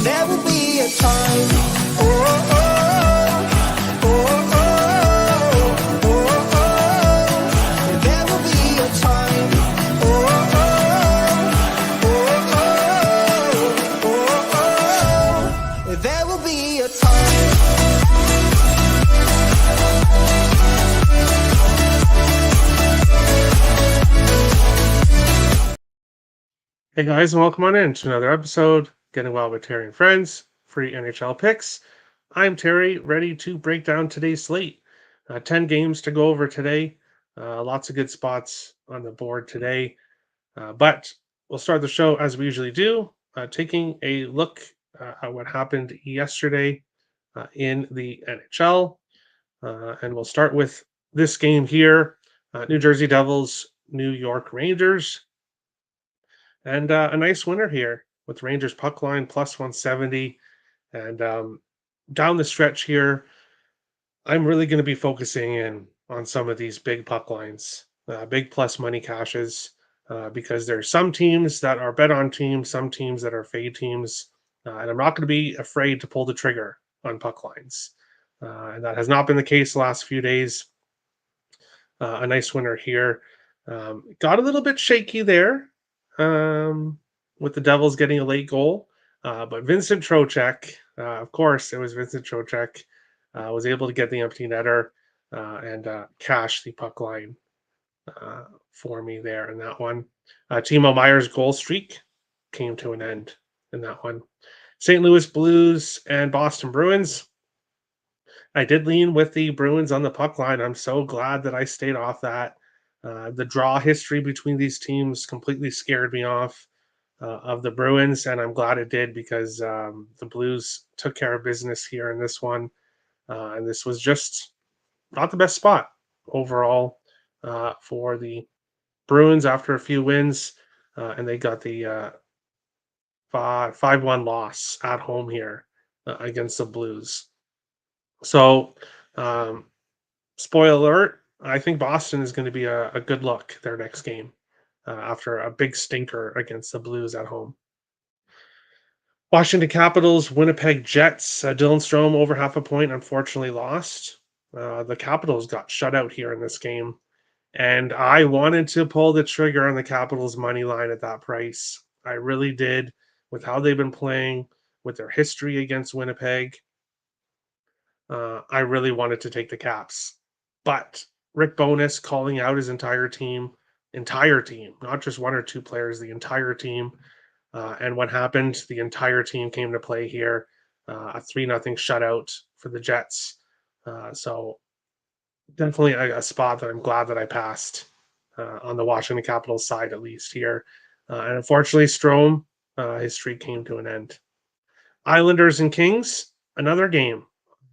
There will be a time. Oh, oh, oh, oh, oh, oh. There will be a time. Oh, oh, oh, oh, oh, oh. There will be a time. Hey guys, and welcome on in to another episode, Getting Well with Terry and Friends, free NHL picks. I'm Terry, ready to break down today's slate. 10 games to go over today. Lots of good spots on the board today. But we'll start the show as we usually do, taking a look at what happened yesterday in the NHL. And we'll start with this game here, New Jersey Devils, New York Rangers. And a nice winner here with Rangers puck line plus 170. And down the stretch here, I'm really going to be focusing in on some of these big puck lines, big plus money cashes, because there are some teams that are bet on teams, some teams that are fade teams. And I'm not going to be afraid to pull the trigger on puck lines. And that has not been the case the last few days. A nice winner here. Got a little bit shaky there with the Devils getting a late goal. But Vincent Trocheck, of course, it was Vincent Trocheck, was able to get the empty netter and cash the puck line for me there in that one. Timo Meyer's goal streak came to an end in that one. St. Louis Blues and Boston Bruins. I did lean with the Bruins on the puck line. I'm so glad that I stayed off that. The draw history between these teams completely scared me off of the Bruins, and I'm glad it did because the Blues took care of business here in this one. And this was just not the best spot overall for the Bruins after a few wins, and they got the 5-1 loss at home here against the Blues. So, spoiler alert, I think Boston is going to be a good look their next game after a big stinker against the Blues at home. Washington Capitals, Winnipeg Jets. Dylan Strome over half a point, unfortunately lost. The Capitals got shut out here in this game. And I wanted to pull the trigger on the Capitals money line at that price. I really did with how they've been playing, with their history against Winnipeg. I really wanted to take the Caps. But Rick Bowness calling out his entire team, not just one or two players, the entire team. And what happened? The entire team came to play here. A 3-0 shutout for the Jets. So definitely a spot that I'm glad that I passed on the Washington Capitals side, at least here. And unfortunately, Strome, his streak came to an end. Islanders and Kings, another game.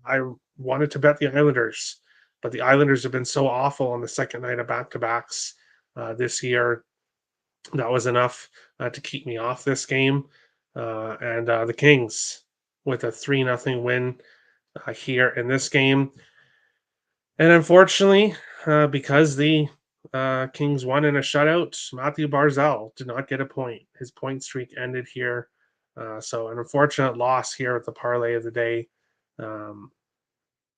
I wanted to bet the Islanders, but the Islanders have been so awful on the second night of back-to-backs this year. That was enough to keep me off this game. And the Kings with a 3-0 win here in this game. And unfortunately, because the Kings won in a shutout, Matthew Barzal did not get a point. His point streak ended here. So an unfortunate loss here at the parlay of the day.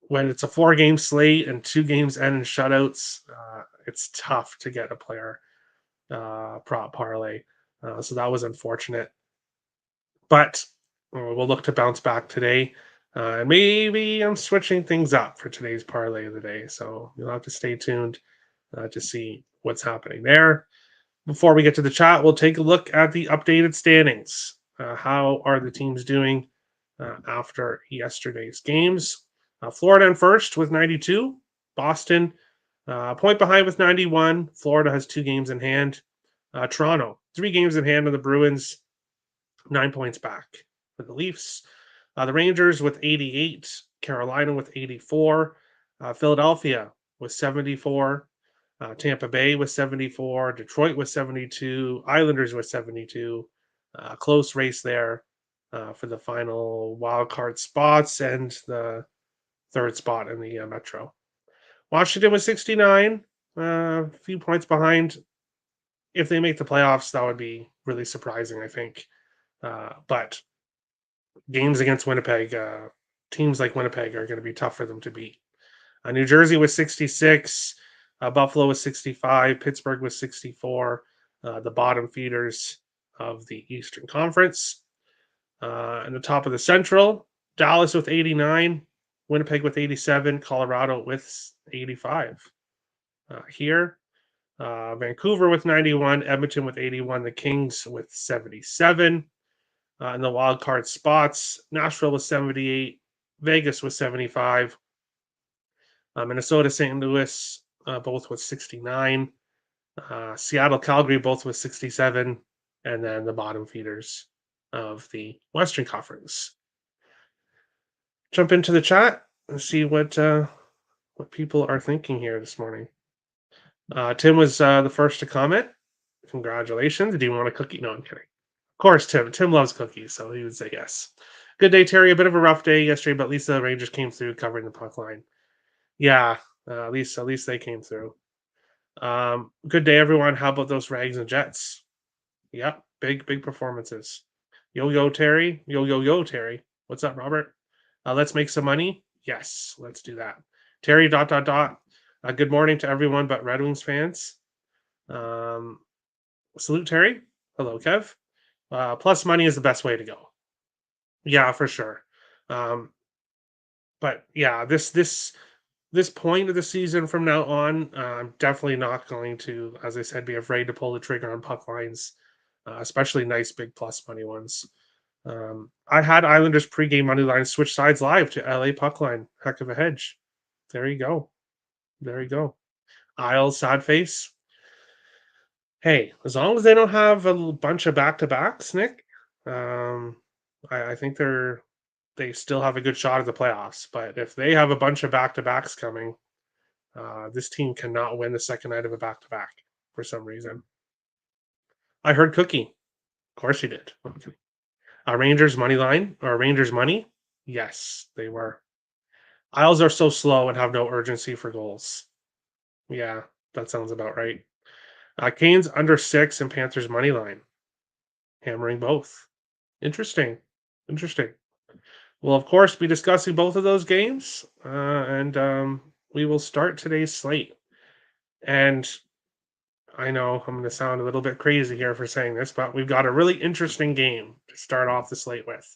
When it's a 4-game slate and 2 games end in shutouts, it's tough to get a player prop parlay. So that was unfortunate. But we'll look to bounce back today. And maybe I'm switching things up for today's parlay of the day. So you'll have to stay tuned to see what's happening there. Before we get to the chat, we'll take a look at the updated standings. How are the teams doing after yesterday's games? Florida in first with 92. Boston a point behind with 91. Florida has 2 games in hand. Toronto, 3 games in hand on the Bruins, 9 points back for the Leafs. The Rangers with 88. Carolina with 84. Philadelphia with 74. Tampa Bay with 74. Detroit with 72. Islanders with 72. Close race there for the final wild card spots and the third spot in the Metro. Washington was 69, a few points behind. If they make the playoffs, that would be really surprising, I think. But games against Winnipeg, teams like Winnipeg are going to be tough for them to beat. New Jersey was 66, Buffalo was 65, Pittsburgh was 64, the bottom feeders of the Eastern Conference. In the top of the Central, Dallas with 89, Winnipeg with 87, Colorado with 85. Here, Vancouver with 91, Edmonton with 81, the Kings with 77. In the wild card spots, Nashville was 78, Vegas was 75, Minnesota, St. Louis, both with 69, Seattle, Calgary, both with 67, and then the bottom feeders of the Western Conference. Jump into the chat and see what people are thinking here this morning. Tim was the first to comment. Congratulations. Do you want a cookie? No, I'm kidding. Of course, Tim. Tim loves cookies, so he would say yes. Good day, Terry. A bit of a rough day yesterday, but at least the Rangers came through covering the puck line. Yeah, at least they came through. Good day, everyone. How about those Rags and Jets? Yep, big performances. Yo, Terry. Yo, Terry. What's up, Robert? Let's make some money. Yes, let's do that. Terry ... good morning to everyone but Red Wings fans. Salute, Terry. Hello, Kev. Plus money is the best way to go. Yeah, for sure. But yeah, this point of the season from now on, I'm definitely not going to, as I said, be afraid to pull the trigger on puck lines, especially nice big plus money ones. I had Islanders pregame money line switch sides live to LA puck line. Heck of a hedge. There you go. Isles, sad face. Hey, as long as they don't have a bunch of back-to-backs, Nick, I think they still have a good shot at the playoffs. But if they have a bunch of back-to-backs coming, this team cannot win the second night of a back-to-back for some reason. I heard Cookie. Of course you did. Rangers money line or Rangers money? Yes, they were. Isles are so slow and have no urgency for goals. Yeah, that sounds about right. Canes under 6 and Panthers money line. Hammering both. Interesting. We'll, of course, be discussing both of those games, and we will start today's slate. And I know I'm going to sound a little bit crazy here for saying this, but we've got a really interesting game to start off the slate with.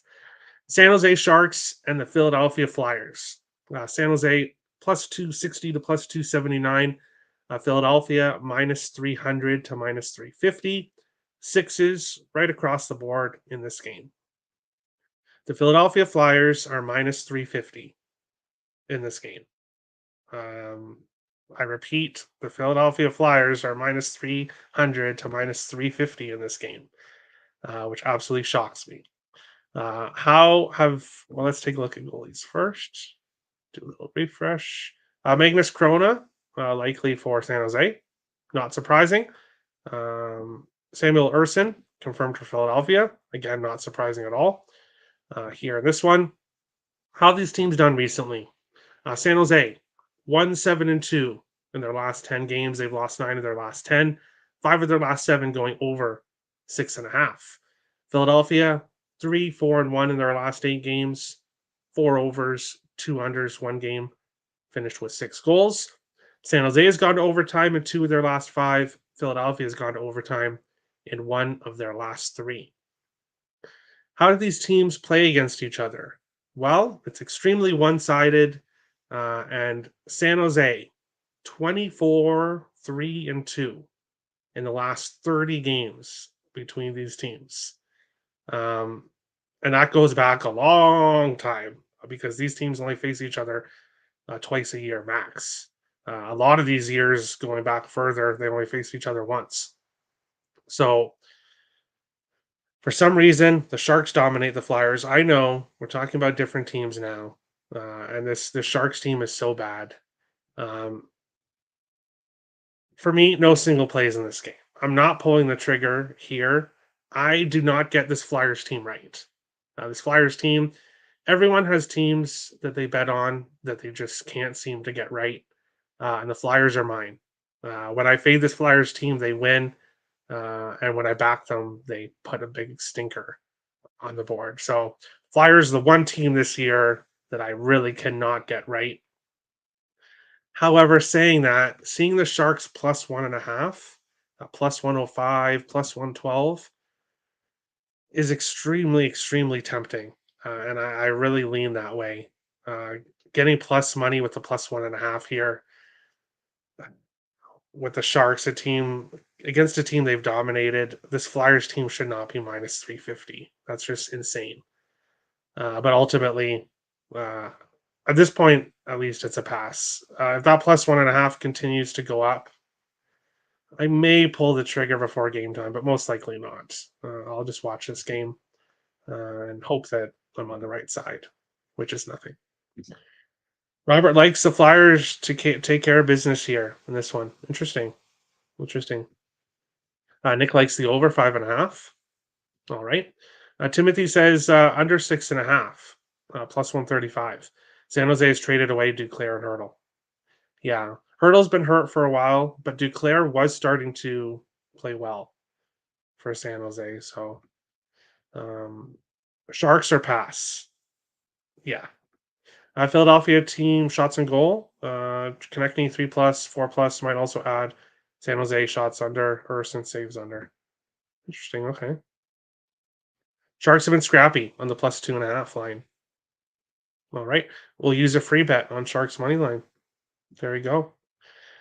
San Jose Sharks and the Philadelphia Flyers. San Jose plus 260 to plus 279. Philadelphia minus 300 to minus 350. Sixes right across the board in this game. The Philadelphia Flyers are minus 350 in this game. I repeat, the Philadelphia Flyers are minus 300 to minus 350 in this game, which absolutely shocks me. Let's take a look at goalies first. Do a little refresh. Magnus Krona, likely for San Jose. Not surprising. Samuel Urson, confirmed for Philadelphia. Again, not surprising at all. Here in this one, how have these teams done recently? San Jose, 1-7-2 in their last 10 games. They've lost 9 of their last 10. 5 of their last 7 going over 6.5. Philadelphia, 3-4-1 in their last 8 games. 4 overs, 2 unders, 1 game. Finished with 6 goals. San Jose has gone to overtime in 2 of their last 5. Philadelphia has gone to overtime in 1 of their last 3. How do these teams play against each other? Well, it's extremely one-sided, and San Jose, 24-3-2 in the last 30 games between these teams. And that goes back a long time because these teams only face each other twice a year max. A lot of these years going back further, they only face each other once. So for some reason, the Sharks dominate the Flyers. I know we're talking about different teams now, and this Sharks team is so bad. For me, no single plays in this game. I'm not pulling the trigger here. I do not get this Flyers team right. This Flyers team, everyone has teams that they bet on that they just can't seem to get right, and the Flyers are mine. When I fade this Flyers team, they win. And when I back them, they put a big stinker on the board. So Flyers, the one team this year that I really cannot get right. However, saying that, seeing the Sharks plus 1.5, plus 105, plus 112 is extremely, extremely tempting. And I really lean that way. Uh, Getting plus money with the plus 1.5 here with the Sharks, a team against a team they've dominated. This Flyers team should not be minus 350. That's just insane. But ultimately, uh, at this point, at least it's a pass. If that plus 1.5 continues to go up, I may pull the trigger before game time, but most likely not. I'll just watch this game and hope that I'm on the right side, which is nothing. Robert likes the Flyers to take care of business here in this one. Interesting. Nick likes the over 5.5. All right. Timothy says under 6.5, plus 135. San Jose has traded away Duclair and Hurdle. Yeah. Hurdle's been hurt for a while, but Duclair was starting to play well for San Jose. So Sharks are pass. Yeah. Philadelphia team shots and goal. Connecting 3+, 4+, might also add San Jose shots under, Urson saves under. Interesting. Okay. Sharks have been scrappy on the plus 2.5 line. All right. We'll use a free bet on Sharks money line. There we go.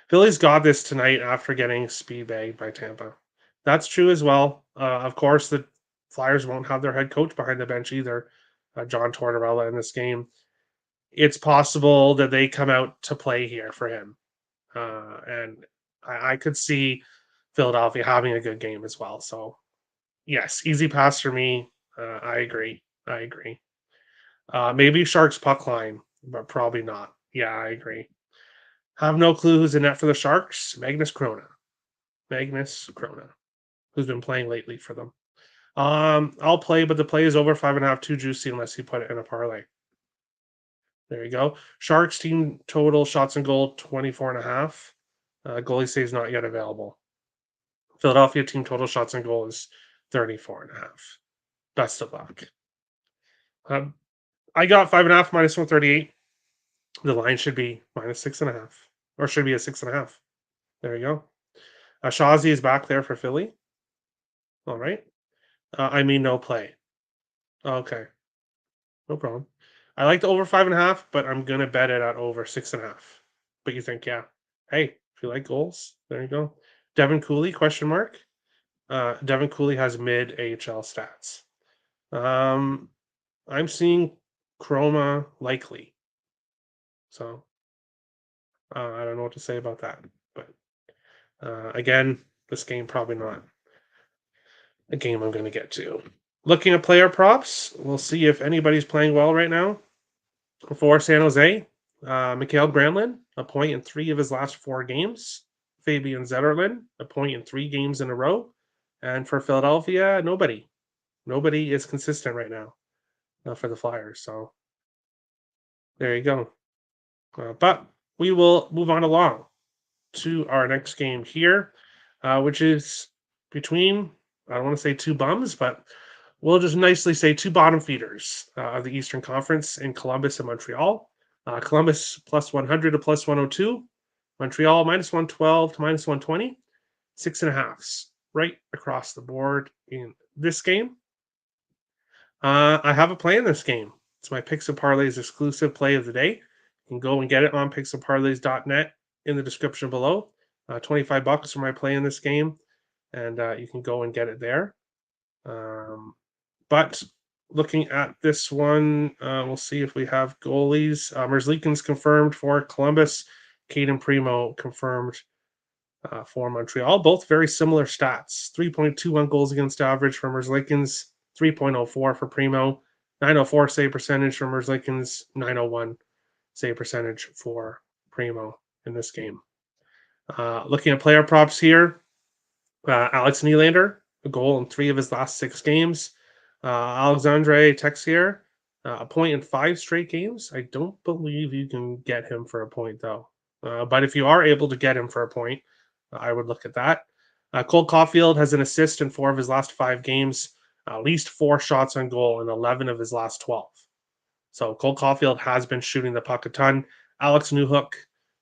Philly's got this tonight after getting speed bagged by Tampa. That's true as well. Of course, the Flyers won't have their head coach behind the bench either, John Tortorella, in this game. It's possible that they come out to play here for him. And I could see Philadelphia having a good game as well. So, yes, easy pass for me. I agree. Maybe Sharks puck line, but probably not. Yeah, I agree. Have no clue who's in net for the Sharks. Magnus Krona, who's been playing lately for them. I'll play, but the play is over 5.5, too juicy unless you put it in a parlay. There you go. Sharks team total shots and goal 24.5. Goalie saves not yet available. Philadelphia team total shots and goal is 34.5. Best of luck. I got 5.5 minus 138. The line should be minus 6.5, or should be a 6.5. There you go. Shazi is back there for Philly. All right. I mean, no play. Okay. No problem. I like the over 5.5, but I'm gonna bet it at over 6.5. But you think, yeah. Hey, if you like goals, there you go. Devin Cooley, question mark. Devin Cooley has mid AHL stats. I'm seeing Chroma likely. So I don't know what to say about that. But again, this game probably not a game I'm going to get to. Looking at player props, we'll see if anybody's playing well right now. For San Jose, Mikael Granlund, a point in 3 of his last 4 games. Fabian Zetterlund, a point in 3 games in a row. And for Philadelphia, nobody. Nobody is consistent right now for the Flyers. So there you go. But we will move on along to our next game here, which is between, I don't want to say 2 bums, but we'll just nicely say 2 bottom feeders of the Eastern Conference in Columbus and Montreal. Columbus plus 100 to plus 102. Montreal minus 112 to minus 120. 6.5s right across the board in this game. I have a play in this game. It's my Picks and Parlays exclusive play of the day. You can go and get it on picksandparlays.net in the description below. $25 for my play in this game, and you can go and get it there. But looking at this one, we'll see if we have goalies. Merzlikins confirmed for Columbus. Caden Primo confirmed for Montreal. Both very similar stats. 3.21 goals against average for Merzlikins, 3.04 for Primo, 904 save percentage for Merzlikins, 901 save percentage for Primo in this game. Looking at player props here, Alex Nylander, a goal in 3 of his last 6 games. Alexandre Texier, a point in 5 straight games. I don't believe you can get him for a point, though. But if you are able to get him for a point, I would look at that. Cole Caulfield has an assist in 4 of his last 5 games. at least 4 shots on goal in 11 of his last 12. So Cole Caulfield has been shooting the puck a ton. Alex Newhook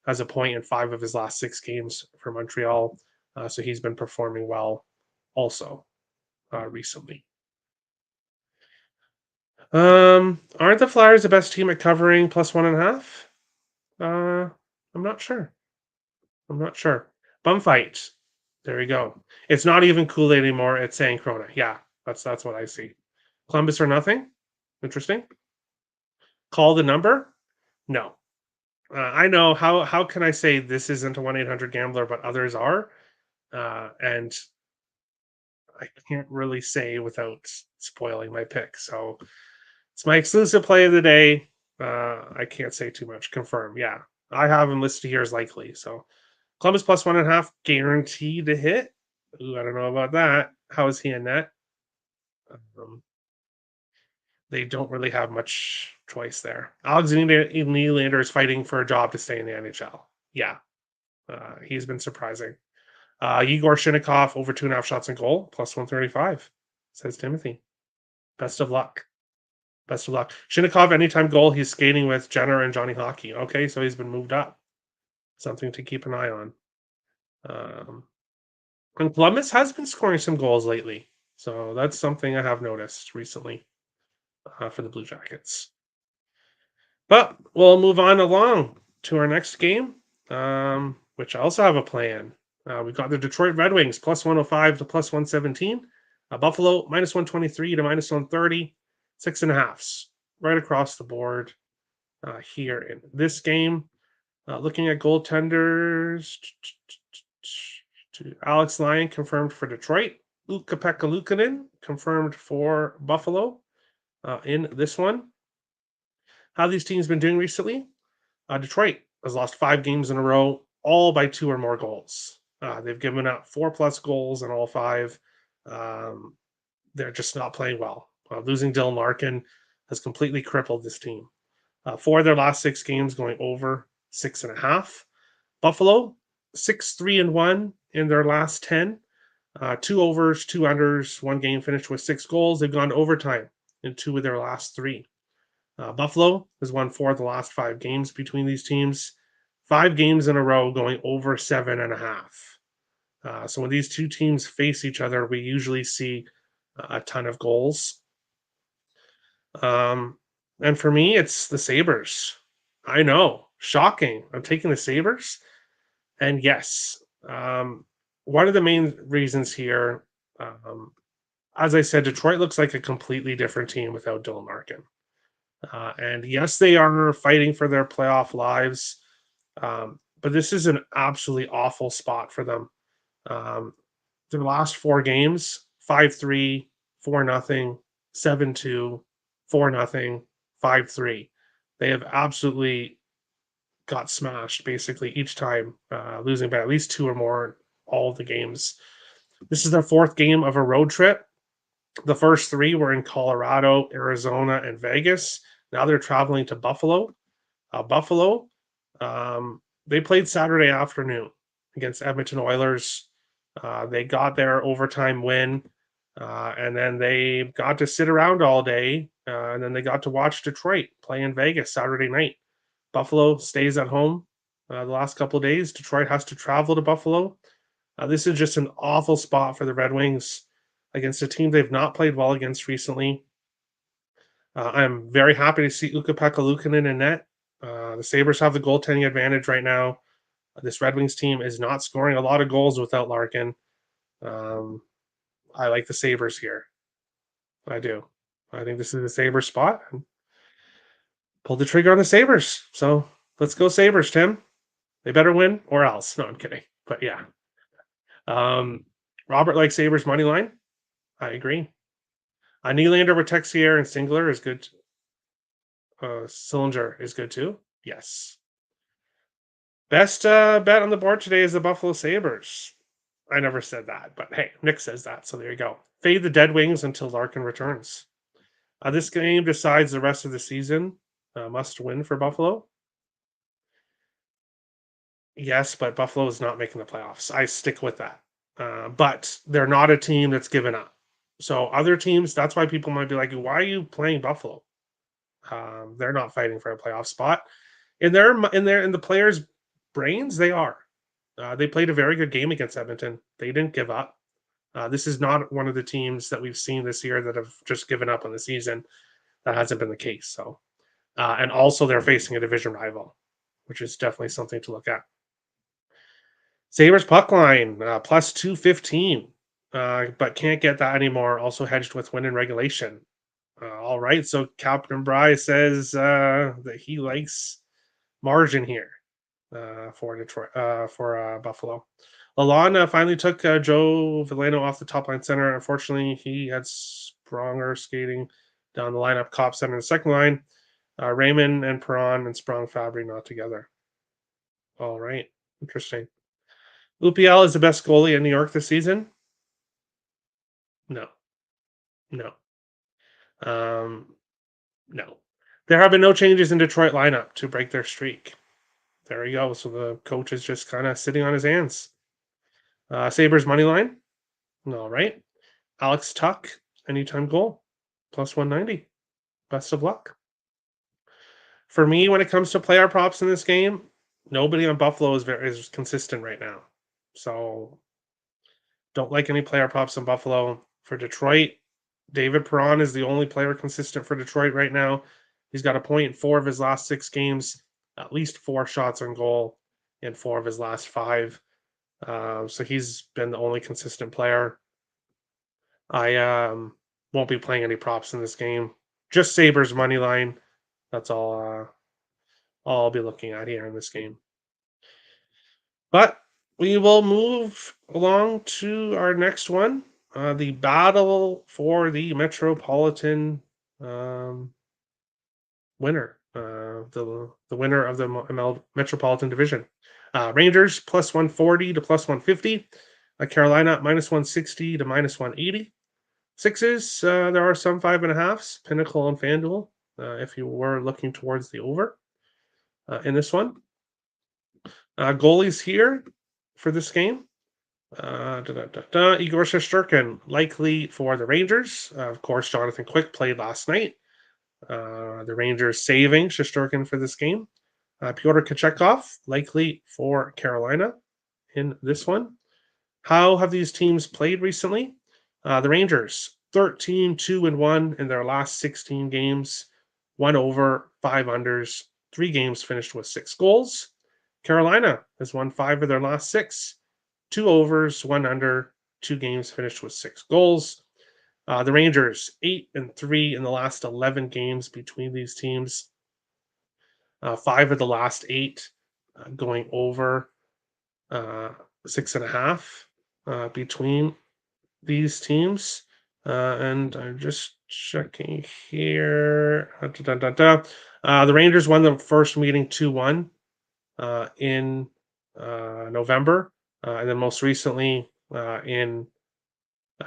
has a point in 5 of his last 6 games for Montreal. So he's been performing well also recently. Aren't the Flyers the best team at covering +1.5? I'm not sure. I'm not sure. Bum fight. There you go. It's not even Kool-Aid anymore. It's saying Corona. Yeah, that's what I see. Columbus or nothing. Interesting. Call the number. No. I know how can I say this isn't a 1-800 gambler, but others are, and I can't really say without spoiling my pick. So it's my exclusive play of the day. I can't say too much. Confirm. Yeah, I have him listed here as likely. So Columbus +1.5 guaranteed to hit. Ooh, I don't know about that. How is he in net? Um, they don't really have much choice there. Alexander Nylander is fighting for a job to stay in the NHL. Yeah, he's been surprising. Igor Shinnikov over 2.5 shots and goal, +135, says Timothy. Best of luck. Best of luck. Shinnikov, anytime goal, he's skating with Jenner and Johnny Hockey. Okay, so he's been moved up. Something to keep an eye on. And Columbus has been scoring some goals lately. So that's something I have noticed recently for the Blue Jackets. But we'll move on along to our next game, which I also have a plan. We've got the Detroit Red Wings +105 to +117. Buffalo -123 to -130. 6.5s right across the board here in this game. Looking at goaltenders, Alex Lyon confirmed for Detroit. Ukko-Pekka Luukkonen confirmed for Buffalo in this one. How these teams been doing recently? Detroit has lost 5 games in a row, all by 2 or more goals. They've given up 4+ goals in all 5. They're just not playing well. Losing Dylan Larkin has completely crippled this team. 4 of their last 6 games going over 6.5. Buffalo 6-3-1 in their last 10. 2 overs, 2 unders, 1 game finished with 6 goals. They've gone to overtime in 2 of their last 3. Buffalo has won 4 of the last 5 games between these teams. 5 games in a row going over 7.5. So when these two teams face each other, we usually see a ton of goals. And for me, it's the Sabres. I know, shocking. I'm taking the Sabres. And yes, one of the main reasons here, as I said, Detroit looks like a completely different team without Dylan Larkin. And yes, they are fighting for their playoff lives. But this is an absolutely awful spot for them. Their last 4 games 5-3, 4-0, 7-2, 4-0, 5-3. They have absolutely got smashed basically each time, losing by at least 2 or more all of the games. This is their 4th game of a road trip. The first 3 were in Colorado, Arizona, and Vegas. Now they're traveling to Buffalo. Buffalo, they played Saturday afternoon against Edmonton Oilers. They got their overtime win, and then they got to sit around all day, and then they got to watch Detroit play in Vegas Saturday night. Buffalo stays at home the last couple of days. Detroit has to travel to Buffalo. This is just an awful spot for the Red Wings against a team they've not played well against recently. I'm very happy to see Ukko-Pekka Luukkonen in net. The Sabres have the goaltending advantage right now. This Red Wings team is not scoring a lot of goals without Larkin. I like the Sabres here. I do. I think this is the Sabres spot. Pull the trigger on the Sabres. So let's go Sabres, Tim. They better win or else. No, I'm kidding. But yeah. Robert likes Sabres money line. I agree. Nylander with Texier and Singler is good. Sillinger is good too. Yes. Best bet on the board today is the Buffalo Sabres. I never said that, but hey, Nick says that, so there you go. Fade the Dead Wings until Larkin returns. This game decides the rest of the season. Must win for Buffalo. Yes, but Buffalo is not making the playoffs. I stick with that. But they're not a team that's given up. So other teams, that's why people might be like, why are you playing Buffalo? They're not fighting for a playoff spot. In the players' brains, they are. They played a very good game against Edmonton. They didn't give up. This is not one of the teams that we've seen this year that have just given up on the season. That hasn't been the case. So, and also they're facing a division rival, which is definitely something to look at. Sabres puck line plus 215, but can't get that anymore. Also hedged with win in regulation. All right, so Captain Bry says that he likes margin here for Detroit for Buffalo. Lalana finally took Joe Villano off the top line center. Unfortunately, he had Spronger skating down the lineup, Cop center in the second line. Raymond and Perron and Sprong Fabry not together. All right, interesting. UPL is the best goalie in New York this season. No, no, no. There have been no changes in Detroit lineup to break their streak. There you go. So the coach is just kind of sitting on his hands. Sabres money line. All right. Alex Tuck, anytime goal, plus 190. Best of luck. For me, when it comes to player props in this game, nobody on Buffalo is consistent right now. So don't like any player props in Buffalo. For Detroit, David Perron is the only player consistent for Detroit right now. He's got a point in 4 of his last 6 games, at least 4 shots on goal in 4 of his last 5. So he's been the only consistent player. I won't be playing any props in this game. Just Sabres money line. That's all I'll be looking at here in this game. But we will move along to our next one. The battle for the Metropolitan winner. The winner of the Metropolitan Division. Rangers plus 140 to plus 150. Carolina minus 160 to minus 180. Sixes, there are some 5.5s, Pinnacle and FanDuel, if you were looking towards the over in this one. Goalies here for this game. Igor Shesterkin likely for the Rangers. Of course, Jonathan Quick played last night. The Rangers saving Shesterkin for this game. Pyotr Kochetkov likely for Carolina in this one. How have these teams played recently? The Rangers 13-2-1 in their last 16 games, 1 over, 5 unders, 3 games finished with 6 goals. Carolina has won 5 of their last 6, 2 overs, 1 under, 2 games finished with 6 goals. The Rangers 8-3 in the last 11 games between these teams. 5 of the last 8 going over 6.5 between these teams. And I'm just checking here. The Rangers won the first meeting 2-1 in November. And then most recently in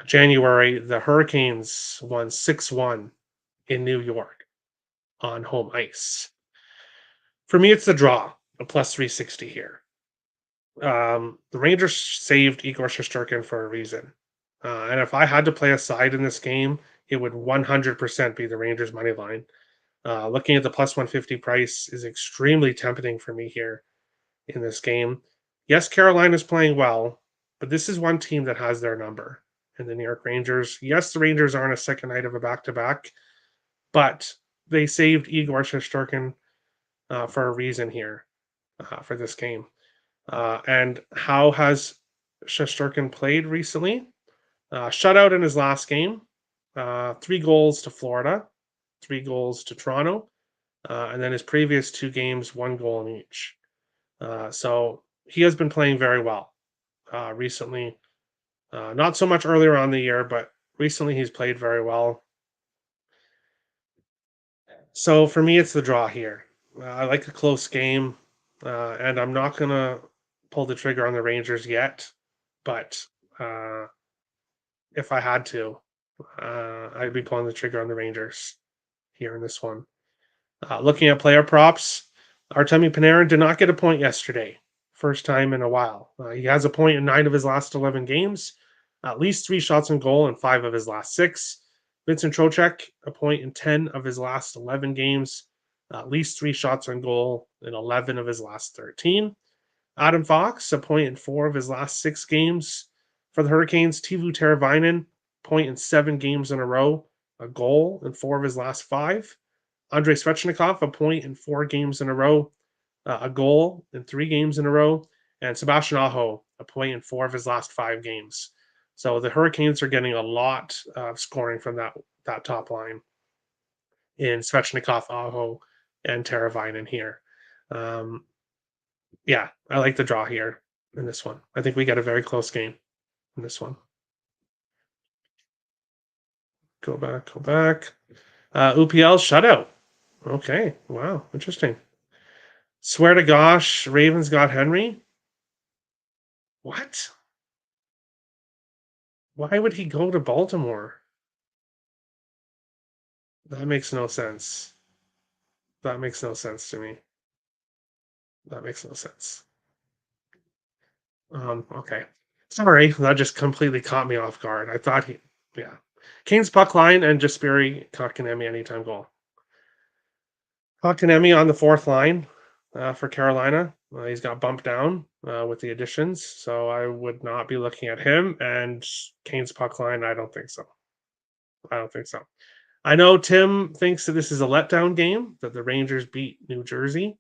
January, the Hurricanes won 6-1 in New York on home ice. For me, it's the draw, a plus 360 here. The Rangers saved Igor Shesterkin for a reason. And if I had to play a side in this game, it would 100% be the Rangers money line. Looking at the plus 150 price is extremely tempting for me here in this game. Yes, Carolina's playing well, but this is one team that has their number in the New York Rangers. Yes, the Rangers aren't a second night of a back-to-back, but they saved Igor Shesterkin for a reason here for this game. And how has Shesterkin played recently? Shutout in his last game, 3 goals to Florida, 3 goals to Toronto, and then his previous 2 games, 1 goal in each. So he has been playing very well recently. Not so much earlier on the year, but recently he's played very well. So for me, it's the draw here. I like a close game, and I'm not going to pull the trigger on the Rangers yet, but if I had to, I'd be pulling the trigger on the Rangers here in this one. Looking at player props, Artemi Panarin did not get a point yesterday. First time in a while. He has a point in 9 of his last 11 games. at least 3 shots on goal in 5 of his last 6. Vincent Trocheck, a point in 10 of his last 11 games, at least 3 shots on goal in 11 of his last 13. Adam Fox, a point in 4 of his last 6 games. For the Hurricanes, Teuvo Teravainen, point in 7 games in a row, a goal in 4 of his last 5. Andrei Svechnikov, a point in 4 games in a row, a goal in 3 games in a row. And Sebastian Aho, a point in 4 of his last 5 games. So the Hurricanes are getting a lot of scoring from that top line in Svechnikov, Aho, and Teravainen here. Um, yeah, I like the draw here in this one. I think we get a very close game in this one. Go back, go back. UPL shutout. Okay, wow, interesting. Swear to gosh, Ravens got Henry. What? Why would he go to Baltimore? That makes no sense. That makes no sense to me. That makes no sense. Okay. Sorry, that just completely caught me off guard. I thought yeah. Kane's puck line and Jesperi Kotkaniemi anytime goal. Kotkaniemi on the 4th line for Carolina. He's got bumped down with the additions, so I would not be looking at him. And Kane's puck line, I don't think so. I don't think so. I know Tim thinks that this is a letdown game, that the Rangers beat New Jersey.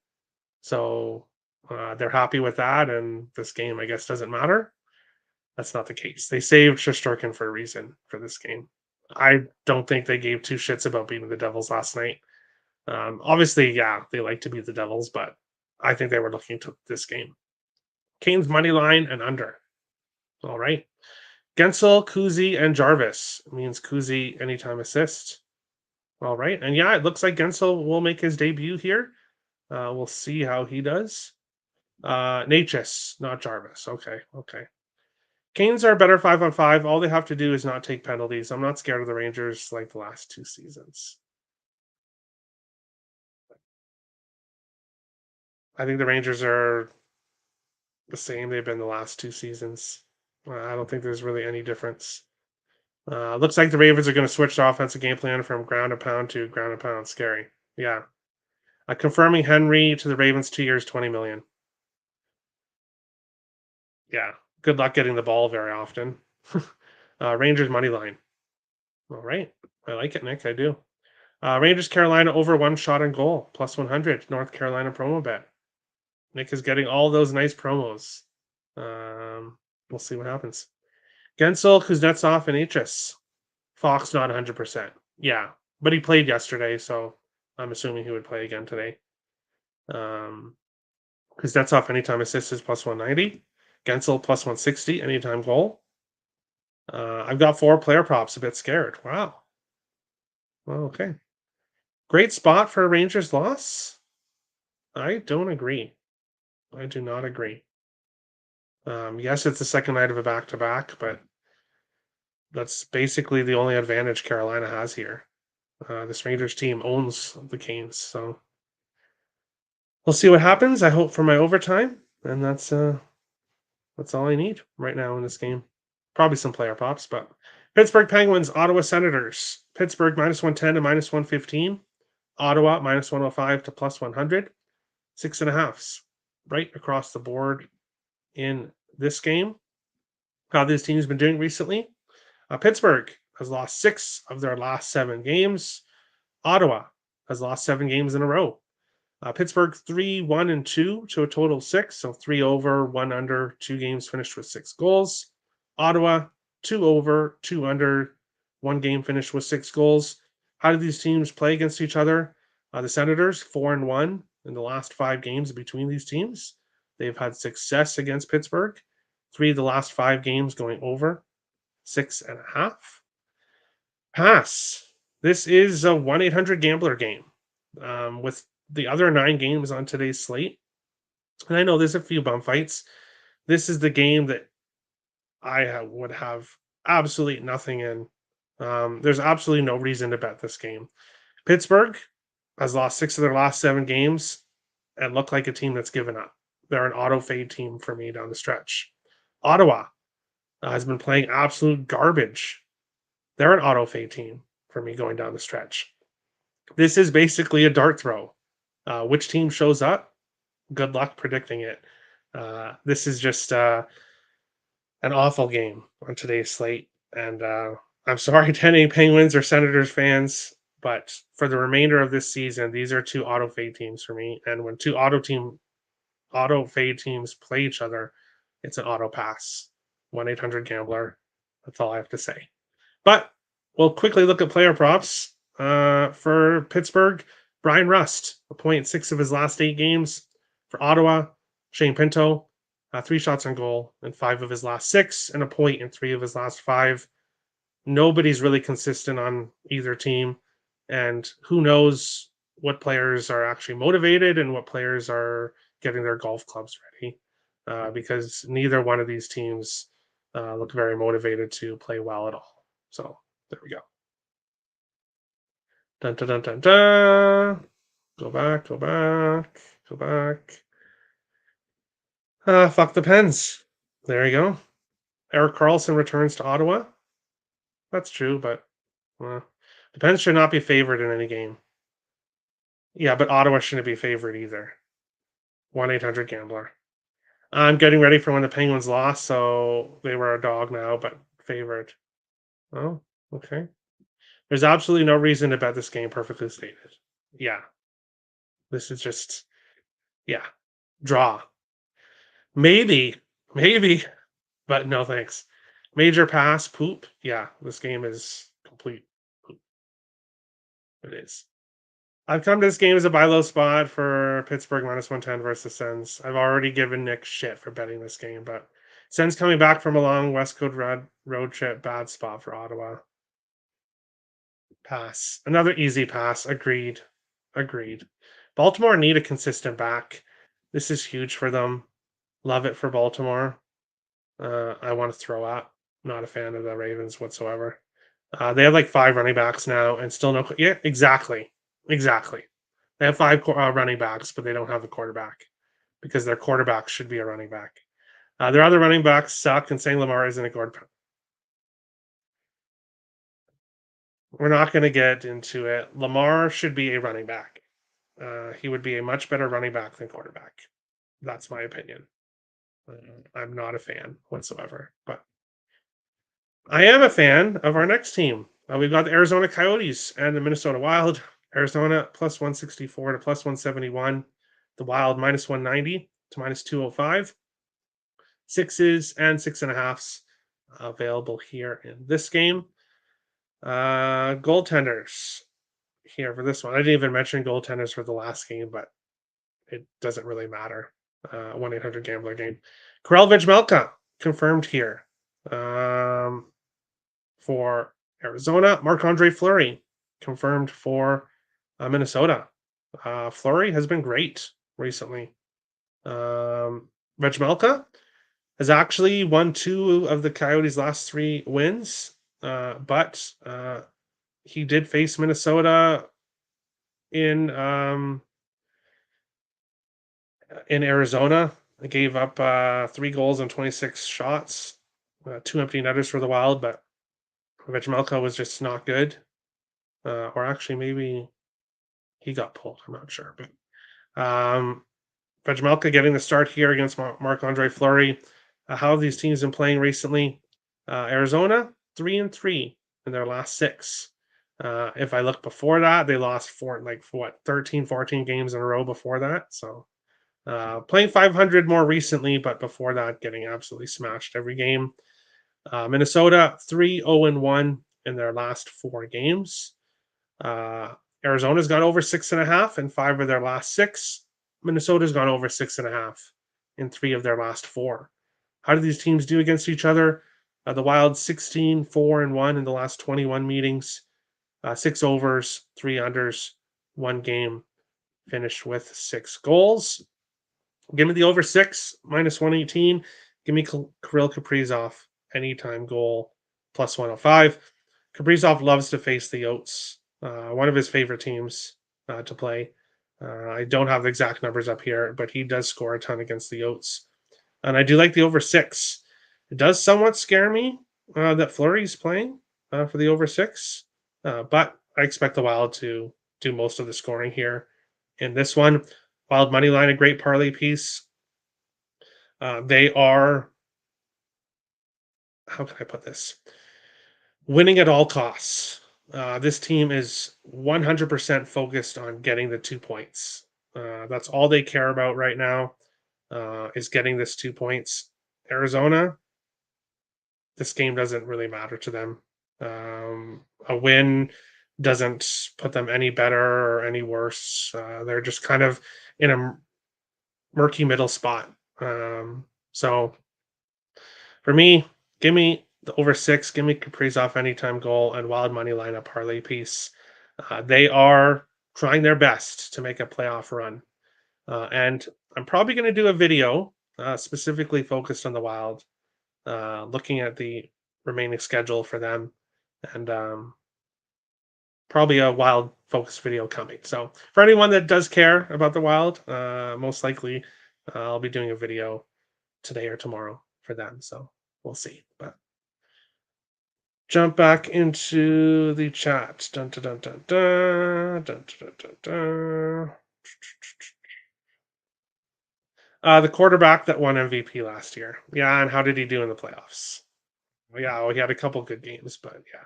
So they're happy with that, and this game, I guess, doesn't matter. That's not the case. They saved Shesterkin for a reason for this game. I don't think they gave 2 shits about beating the Devils last night. Obviously, yeah, they like to beat the Devils, but I think they were looking to this game. Kane's money line and under. All right. Gensel, Kuzi, and Jarvis means Kuzi anytime assist. All right. And yeah, it looks like Gensel will make his debut here. We'll see how he does. Natchez, not Jarvis. Okay. Okay. Canes are better 5-on-5. All they have to do is not take penalties. I'm not scared of the Rangers like the last 2 seasons. I think the Rangers are the same they've been the last 2 seasons. I don't think there's really any difference. Looks like the Ravens are going to switch the offensive game plan from ground and pound to ground and pound. Scary. Yeah. Confirming Henry to the Ravens 2 years, 20 million. Yeah. Good luck getting the ball very often. Rangers money line. All right. I like it, Nick. I do. Rangers Carolina over 1 shot on goal, plus 100. North Carolina promo bet. Nick is getting all those nice promos. We'll see what happens. Gensel, Kuznetsov, and Hs. Fox not 100%. Yeah, but he played yesterday, so I'm assuming he would play again today. Kuznetsov anytime assist is plus 190. Gensel plus 160 anytime goal. I've got 4 player props. A bit scared. Wow. Well, okay. Great spot for a Rangers loss. I don't agree. I do not agree. Yes, it's the second night of a back-to-back, but that's basically the only advantage Carolina has here. This Rangers team owns the Canes, so we'll see what happens. I hope for my overtime, and that's all I need right now in this game. Probably some player props, but Pittsburgh Penguins, Ottawa Senators. Pittsburgh minus 110 to minus 115. Ottawa minus 105 to plus 100. 6.5s right across the board in this game. How this team's been doing recently. Pittsburgh has lost 6 of their last 7 games. Ottawa has lost 7 games in a row. Pittsburgh 3-1-2 to a total of 6, so 3 over, 1 under, 2 games finished with 6 goals. Ottawa 2 over, 2 under, 1 game finished with 6 goals. How do these teams play against each other? The Senators 4-1 in the last 5 games between these teams. They've had success against Pittsburgh. 3 of the last 5 games going over 6.5. Pass. This is a 1-800-GAMBLER game with the other 9 games on today's slate. And I know there's a few bum fights. This is the game that I would have absolutely nothing in. There's absolutely no reason to bet this game. Pittsburgh has lost 6 of their last 7 games and look like a team that's given up. They're an auto fade team for me down the stretch. Ottawa has been playing absolute garbage. They're an auto fade team for me going down the stretch. This is basically a dart throw. Which team shows up? Good luck predicting it. This is just an awful game on today's slate. And I'm sorry to any Penguins or Senators fans, but for the remainder of this season, these are two auto fade teams for me. And when two auto fade teams play each other, it's an auto pass. 1-800-GAMBLER. That's all I have to say. But we'll quickly look at player props. For Pittsburgh, Brian Rust, a 0.6 of his last 8 games. For Ottawa, Shane Pinto, 3 shots on goal in 5 of his last 6, and a point in 3 of his last 5. Nobody's really consistent on either team, and who knows what players are actually motivated and what players are getting their golf clubs ready, because neither one of these teams look very motivated to play well at all. So there we go. Dun, dun, dun, dun, dun. Go back. Fuck the Pens. There you go. Erik Karlsson returns to Ottawa. That's true, but the Pens should not be favored in any game. Yeah, but Ottawa shouldn't be favored either. 1-800-GAMBLER. I'm getting ready for when the Penguins lost, so they were a dog now, but favored. Oh, okay. There's absolutely no reason to bet this game, perfectly stated. Yeah. This is just, yeah. Draw. Maybe, but no thanks. Major pass, poop. Yeah, this game is complete poop. It is. I've come to this game as a buy low spot for Pittsburgh -110 versus Sens. I've already given Nick shit for betting this game, but Sens coming back from a long West Coast road trip, bad spot for Ottawa. Pass. Another easy pass. Agreed. Baltimore need a consistent back. This is huge for them. Love it for Baltimore. I want to throw out. Not a fan of the Ravens whatsoever. They have like 5 running backs now and still no. Yeah, exactly. They have 5 running backs, but they don't have a quarterback because their quarterback should be a running back. Their other running backs suck, and saying Lamar isn't a quarterback. We're not going to get into it. Lamar should be a running back. He would be a much better running back than quarterback. That's my opinion. I'm not a fan whatsoever, but I am a fan of our next team. We've got the Arizona Coyotes and the Minnesota Wild. Arizona +164 to +171. The Wild -190 to -205. 6s and 6.5s available here in this game. Goaltenders here for this one. I didn't even mention goaltenders for the last game, but it doesn't really matter. 1-800-GAMBLER game. Karel Vejmelka confirmed here for Arizona. Marc-Andre Fleury confirmed for Minnesota. Fleury has been great recently. Vejmelka has actually won 2 of the Coyotes' last 3 wins, but he did face Minnesota in Arizona. They gave up 3 goals and 26 shots, 2 empty netters for the Wild, but Vejmelka was just not good. Or actually, maybe he got pulled. I'm not sure. But Vejmelka getting the start here against Marc-Andre Fleury. How have these teams been playing recently? Arizona, 3-3 in their last 6. If I look before that, they lost 13, 14 games in a row before that. So playing 500 more recently, but before that, getting absolutely smashed every game. Minnesota 3-0-1 in their last 4 games. Arizona's got over 6.5 in 5 of their last 6. Minnesota's gone over 6.5 in 3 of their last 4. How do these teams do against each other? The Wild 16-4-1 in the last 21 meetings. 6 overs, 3 unders, 1 game finished with 6 goals. Give me the over 6, -118. Give me Kirill Kaprizov, anytime goal, +105. Kaprizov loves to face the Yotes, one of his favorite teams to play. I don't have the exact numbers up here, but he does score a ton against the Yotes. And I do like the over 6. It does somewhat scare me that Fleury's playing for the over 6, but I expect the Wild to do most of the scoring here in this one. Wild money line, a great parlay piece. They are, how can I put this? Winning at all costs. This team is 100% focused on getting the 2 points. That's all they care about right now, is getting this 2 points. Arizona, this game doesn't really matter to them. A win doesn't put them any better or any worse. They're just kind of in a murky middle spot. So for me, give me the over 6, give me Kaprizov anytime goal and wild money lineup parlay piece. They are trying their best to make a playoff run. And I'm probably going to do a video specifically focused on the Wild, looking at the remaining schedule for them, and probably a Wild focused video coming. So for anyone that does care about the Wild, most likely I'll be doing a video today or tomorrow for them. So we'll see. But jump back into the chat. Dun, dun, dun, dun, dun, dun, dun, dun, dun. The quarterback that won MVP last year. Yeah, and how did he do in the playoffs? Yeah, well, he had a couple good games, but yeah.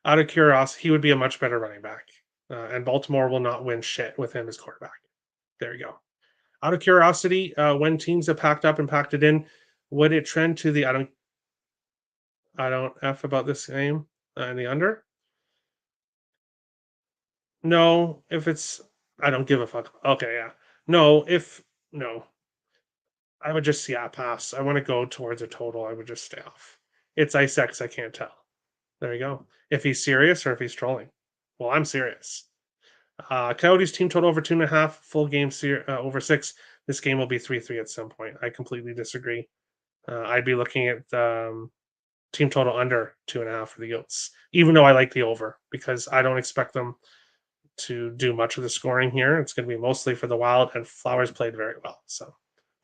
Out of curiosity, he would be a much better running back. And Baltimore will not win shit with him as quarterback. There you go. Out of curiosity, when teams have packed up and packed it in, would it trend to the I don't F about this game and the under? No, if it's I don't give a fuck. Okay, yeah. No, if no, I would just pass. I want to go towards a total. I would just stay off. It's ice X. I can't tell. There you go. If he's serious or if he's trolling. Well, I'm serious. Coyotes team total over 2.5, full game over 6. This game will be 3-3 at some point. I completely disagree. I'd be looking at team total under 2.5 for the Yotes, even though I like the over because I don't expect them to do much of the scoring here. It's going to be mostly for the Wild, and Flowers played very well. So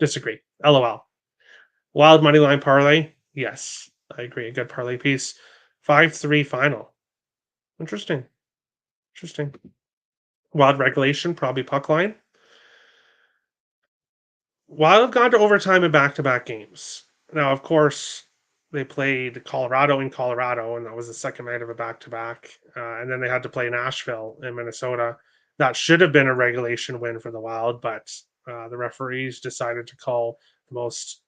disagree. LOL. Wild money line parlay. Yes, I agree. A good parlay piece. 5-3 final. Interesting. Interesting. Wild regulation, probably puck line. Wild have gone to overtime in back-to-back games. Now, of course, they played Colorado in Colorado, and that was the second night of a back-to-back. And then they had to play Nashville in Minnesota. That should have been a regulation win for the Wild, but the referees decided to call the most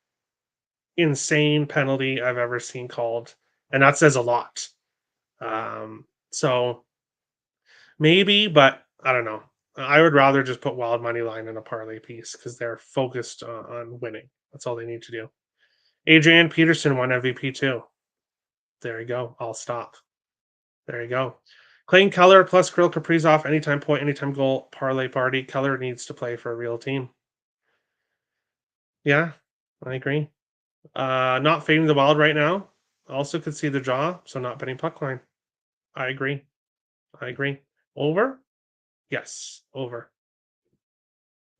insane penalty I've ever seen called, and that says a lot. So maybe, but I don't know. I would rather just put wild money line in a parlay piece because they're focused on winning. That's all they need to do. Adrian Peterson won MVP too. There you go. I'll stop. There you go. Clayton Keller plus Kirill Kaprizov, anytime point, anytime goal, parlay party. Keller needs to play for a real team. Yeah, I agree. Not fading the Wild right now. Also could see the draw, so not betting puck line. I agree. I agree. Over? Yes, over.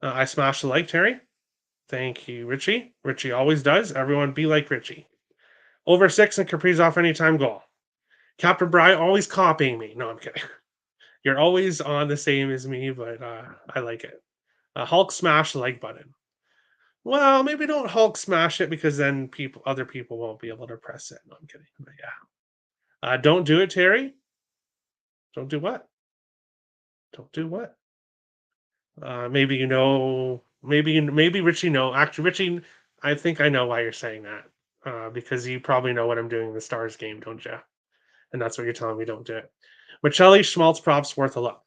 I smashed the like, Terry. Thank you, Richie. Richie always does. Everyone be like Richie. Over 6 and Kaprizov anytime goal. Captain Bry always copying me. No, I'm kidding. You're always on the same as me, but I like it. Hulk smash the like button. Well, maybe don't Hulk smash it because then other people won't be able to press it. No, I'm kidding. But yeah. Don't do it, Terry. Don't do what? Don't do what? Maybe maybe Richie know. Actually, Richie, I think I know why you're saying that. Because you probably know what I'm doing in the Stars game, don't you? And that's what you're telling me. Don't do it. Michelli Schmaltz props worth a look.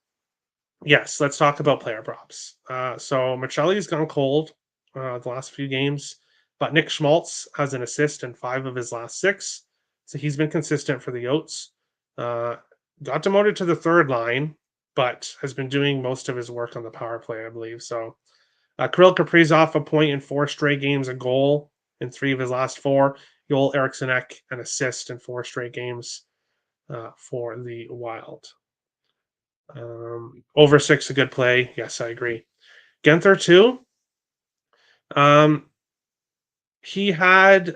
Yes, let's talk about player props. So Michelli's gone cold the last few games, but Nick Schmaltz has an assist in 5 of his last 6, so he's been consistent for the Yotes. Got demoted to the third line, but has been doing most of his work on the power play, I believe. So Kirill Kaprizov, a point in 4 straight games, a goal in 3 of his last 4. Joel Eriksson Ek, an assist in 4 straight games for the Wild. Over 6, a good play. Yes, I agree. Genther too. He had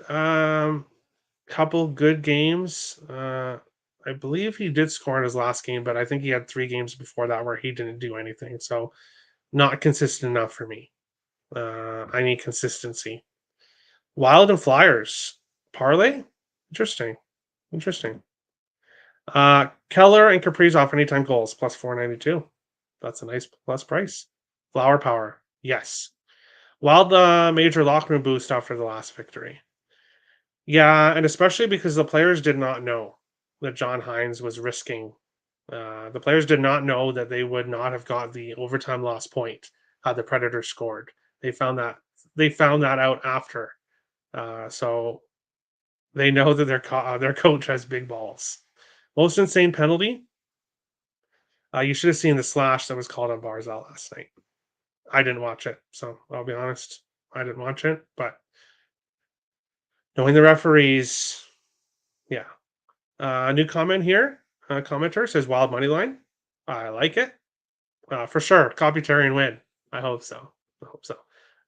couple good games. I believe he did score in his last game, but I think he had 3 games before that where he didn't do anything. So not consistent enough for me. I need consistency. Wild and Flyers. Parlay? Interesting. Interesting. Keller and Kaprizov anytime goals, plus 492. That's a nice plus price. Flower Power. Yes. Wild major locker room boost after the last victory. Yeah, and especially because the players did not know that John Hines was risking. The players did not know that they would not have got the overtime loss point had the Predators scored. They found that out after. So they know that their coach has big balls. Most insane penalty. You should have seen the slash that was called on Barzal last night. I didn't watch it, so I'll be honest. I didn't watch it, but knowing the referees, yeah. New comment here. Commenter says wild money line. I like it. For sure. Copy Terry and win. I hope so.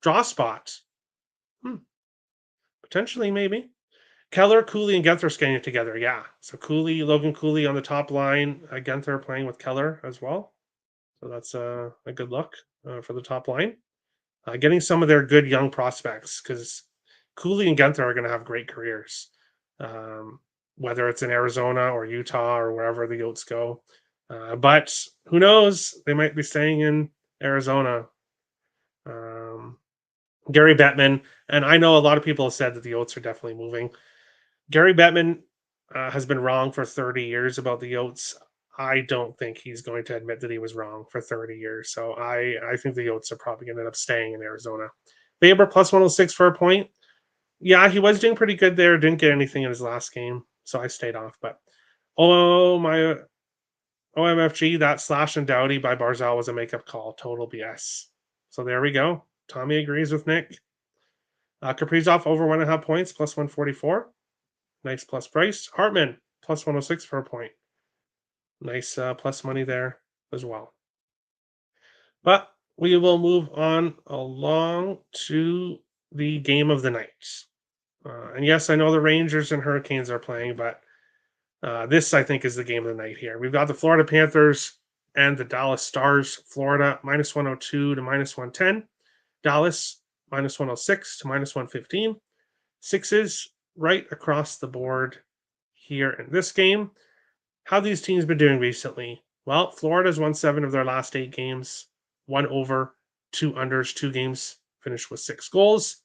Draw spot. Potentially, maybe. Keller, Cooley, and Genther skating together. Yeah. So Logan Cooley on the top line. Genther playing with Keller as well. So that's a good look for the top line. Getting some of their good young prospects because Cooley and Genther are going to have great careers. Whether it's in Arizona or Utah or wherever the Yotes go. But who knows? They might be staying in Arizona. Gary Bettman, and I know a lot of people have said that the Yotes are definitely moving. Gary Bettman has been wrong for 30 years about the Yotes. I don't think he's going to admit that he was wrong for 30 years. So I think the Yotes are probably going to end up staying in Arizona. Faber plus 106 for a point. Yeah, he was doing pretty good there. Didn't get anything in his last game, so I stayed off. But my OMFG, that slash and Doughty by Barzal was a makeup call. Total BS. So there we go. Tommy agrees with Nick. Kaprizov over 1.5 points, plus 144. Nice plus price. Hartman, plus 106 for a point. Nice plus money there as well. But we will move on along to the game of the night. And yes, I know the Rangers and Hurricanes are playing, but this, I think, is the game of the night here. We've got the Florida Panthers and the Dallas Stars. Florida, minus 102 to minus 110. Dallas, minus 106 to minus 115. Sixes right across the board here in this game. How these teams been doing recently? Well, Florida's won 7 of their last 8 games. 1 over, 2 unders, 2 games finished with 6 goals.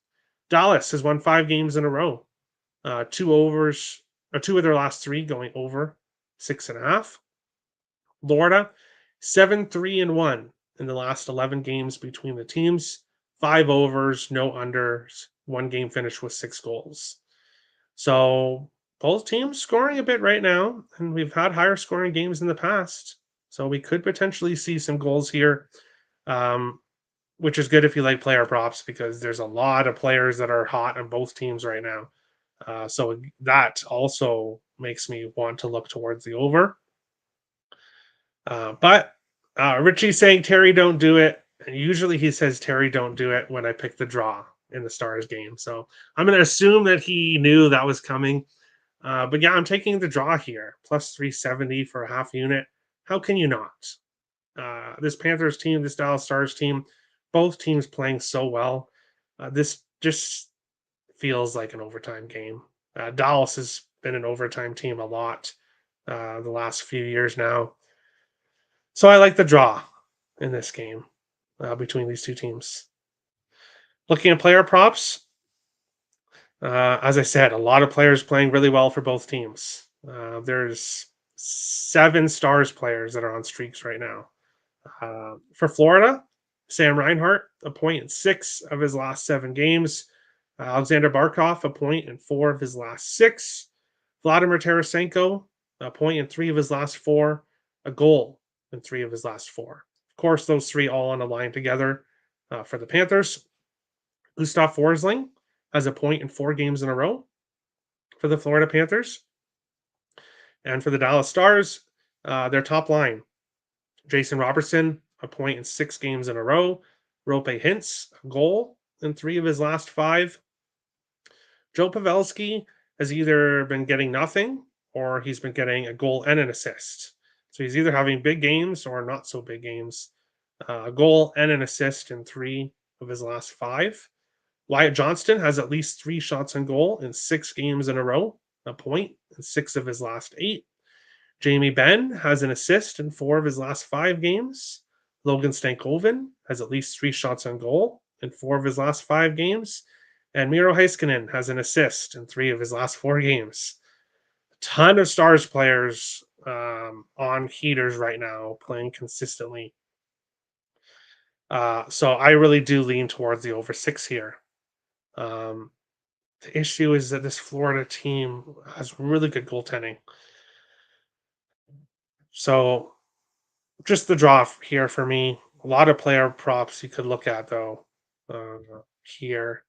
Dallas has won 5 games in a row. 2 overs, or 2 of their last 3 going over 6.5. Florida, 7-3-1 in the last 11 games between the teams. 5 overs, no unders, 1 game finished with 6 goals. So both teams scoring a bit right now, and we've had higher scoring games in the past. So we could potentially see some goals here, which is good if you like player props because there's a lot of players that are hot on both teams right now. So that also makes me want to look towards the over. But Richie's saying Terry don't do it. And usually he says Terry don't do it when I pick the draw in the Stars game. So I'm going to assume that he knew that was coming. But yeah, I'm taking the draw here. Plus 370 for a half unit. How can you not? This Panthers team, this Dallas Stars team, both teams playing so well. This just feels like an overtime game. Dallas has been an overtime team a lot the last few years now. So I like the draw in this game between these two teams. Looking at player props, as I said, a lot of players playing really well for both teams. There's 7 Stars players that are on streaks right now. For Florida, Sam Reinhart, a point in 6 of his last 7 games. Alexander Barkov, a point in 4 of his last 6. Vladimir Tarasenko, a point in 3 of his last 4. A goal in 3 of his last 4. Of course, those 3 all on a line together for the Panthers. Gustav Forsling has a point in 4 games in a row for the Florida Panthers. And for the Dallas Stars, their top line, Jason Robertson, a point in 6 games in a row. Rope Hintz, a goal in 3 of his last 5. Joe Pavelski has either been getting nothing or he's been getting a goal and an assist. So he's either having big games or not so big games. A goal and an assist in 3 of his last 5. Wyatt Johnston has at least 3 shots on goal in 6 games in a row, a point in 6 of his last 8. Jamie Benn has an assist in 4 of his last 5 games. Logan Stankoven has at least 3 shots on goal in 4 of his last 5 games. And Miro Heiskanen has an assist in 3 of his last 4 games. A ton of Stars players on heaters right now, playing consistently. So I really do lean towards the over 6 here. The issue is that this Florida team has really good goaltending. So just the draw here for me. A lot of player props you could look at, though, here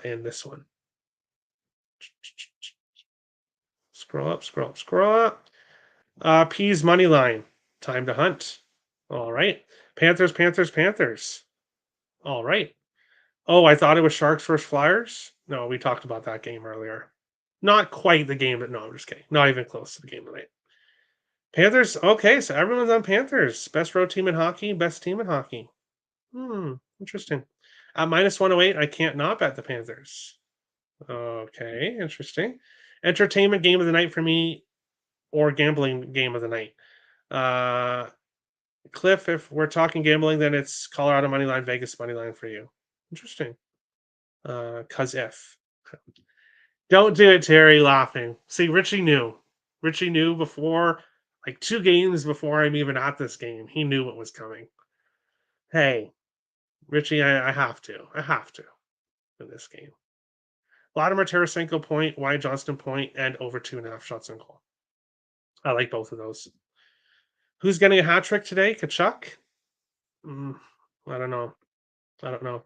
in this one. Scroll up, scroll up, scroll up. P's money line. Time to hunt. All right. Panthers, Panthers, Panthers. All right. Oh, I thought it was Sharks versus Flyers. No, we talked about that game earlier. Not quite the game, but no, I'm just kidding. Not even close to the game tonight. Panthers. Okay, so everyone's on Panthers. Best road team in hockey, best team in hockey. Interesting. At minus 108, I can't not bet the Panthers. Okay, interesting. Entertainment game of the night for me, or gambling game of the night. Cliff, if we're talking gambling, then it's Colorado money line, Vegas money line for you. Interesting. Cause if. Don't do it, Terry, laughing. See, Richie knew. Richie knew before, like 2 games before I'm even at this game. He knew what was coming. Hey, Richie, I have to. I have to in this game. Vladimir Tarasenko point, Wyatt Johnston point, and over 2.5 shots on goal. I like both of those. Who's getting a hat trick today? Kachuk? I don't know. I don't know.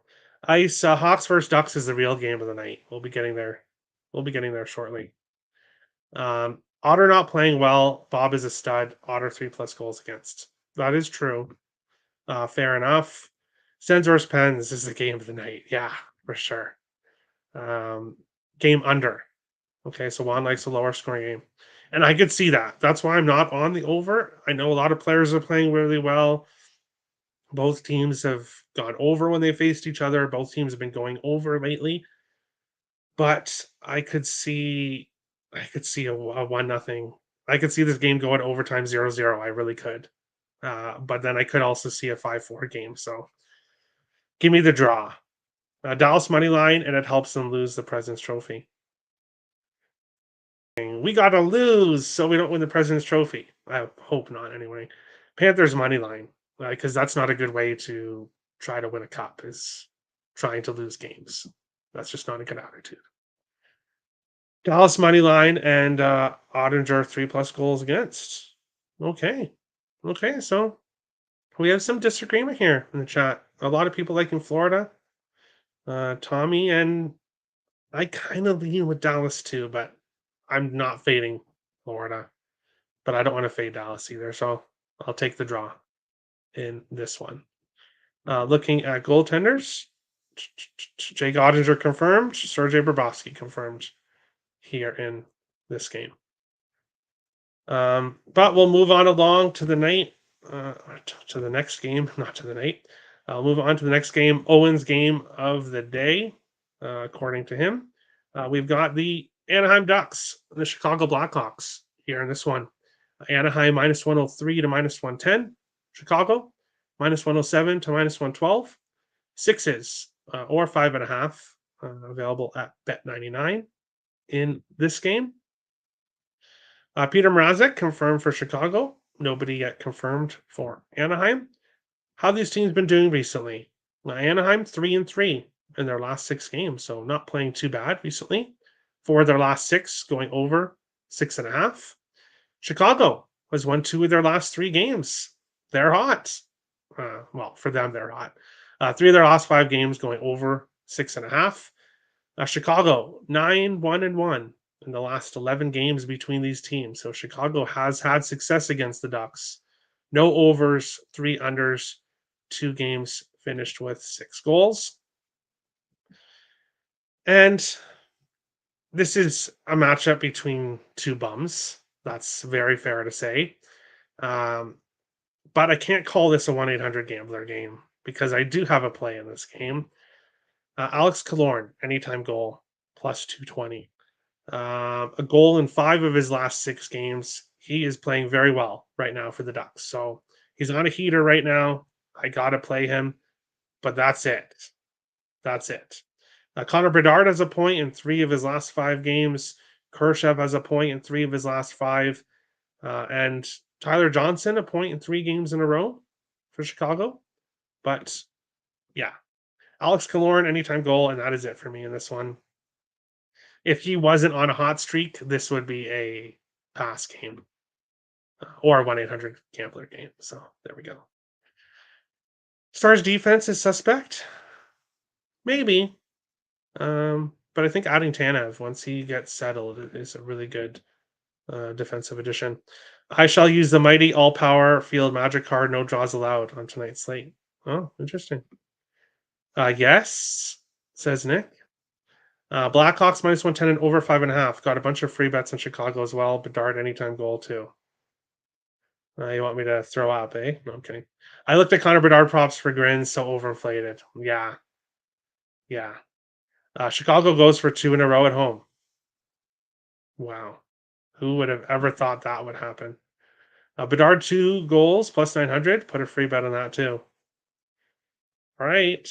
Ice Hawks versus Ducks is the real game of the night. We'll be getting there. We'll be getting there shortly. Otter not playing well. Bob is a stud. Otter 3+ goals against. That is true. Fair enough. Sens versus Pens is the game of the night. Yeah, for sure. Game under. Okay, so Juan likes a lower scoring game. And I could see that. That's why I'm not on the over. I know a lot of players are playing really well. Both teams have gone over when they faced each other. Both teams have been going over lately. But I could see a 1-0. I could see this game going overtime 0-0. I really could. But then I could also see a 5-4 game. So give me the draw. Dallas money line, and it helps them lose the President's Trophy. We got to lose so we don't win the President's Trophy. I hope not, anyway. Panthers money line, because that's not a good way to try to win a cup, is trying to lose games. That's just not a good attitude. Dallas money line and Ottinger 3+ goals against. Okay. So we have some disagreement here in the chat. A lot of people liking Florida. Tommy, and I kind of lean with Dallas too, but I'm not fading Florida. But I don't want to fade Dallas either, so I'll take the draw in this one. Looking at goaltenders, Jake Ottinger confirmed, Sergei Bobrovsky confirmed here in this game. But we'll move on along to the night, to the next game, not to the night. I'll move on to the next game, Owen's game of the day, according to him. We've got the Anaheim Ducks, the Chicago Blackhawks here in this one. Anaheim minus 103 to minus 110. Chicago minus 107 to minus 112. Sixes or 5.5 available at Bet99 in this game. Peter Mrazek confirmed for Chicago. Nobody yet confirmed for Anaheim. How these teams been doing recently? Anaheim 3-3 in their last 6 games, so not playing too bad recently. 4 of their last 6 going over 6.5. Chicago has won 2 of their last 3 games. They're hot. Well, for them, they're hot. 3 of their last 5 games going over 6.5. Chicago 9-1-1 in the last 11 games between these teams. So Chicago has had success against the Ducks. No overs, 3 unders, 2 games finished with 6 goals. And this is a matchup between two bums. That's very fair to say. Um, but I can't call this a 1-800 gambler game because I do have a play in this game. Alex Killorn, anytime goal, plus 220. A goal in 5 of his last 6 games. He is playing very well right now for the Ducks. So he's on a heater right now. I got to play him, but that's it. That's it. Connor Bedard has a point in 3 of his last 5 games. Kershev has a point in 3 of his last 5. And Tyler Johnson, a point in 3 games in a row for Chicago. But yeah, Alex Killorn, anytime goal, and that is it for me in this one. If he wasn't on a hot streak, this would be a pass game or a 1-800 gambler game. So there we go. Stars defense is suspect. Maybe. But I think adding Tanev once he gets settled is a really good defensive addition. I shall use the mighty all power field magic card, no draws allowed on tonight's slate. Oh, interesting. Yes, says Nick. Blackhawks minus 110 and over 5.5. Got a bunch of free bets in Chicago as well. Bedard anytime goal too. You want me to throw up, eh? No, I'm kidding. I looked at Connor Bedard props for grins, so overinflated. Yeah, yeah. Chicago goes for 2 in a row at home. Wow. Who would have ever thought that would happen? Bedard 2 goals plus 900. Put a free bet on that too. All right.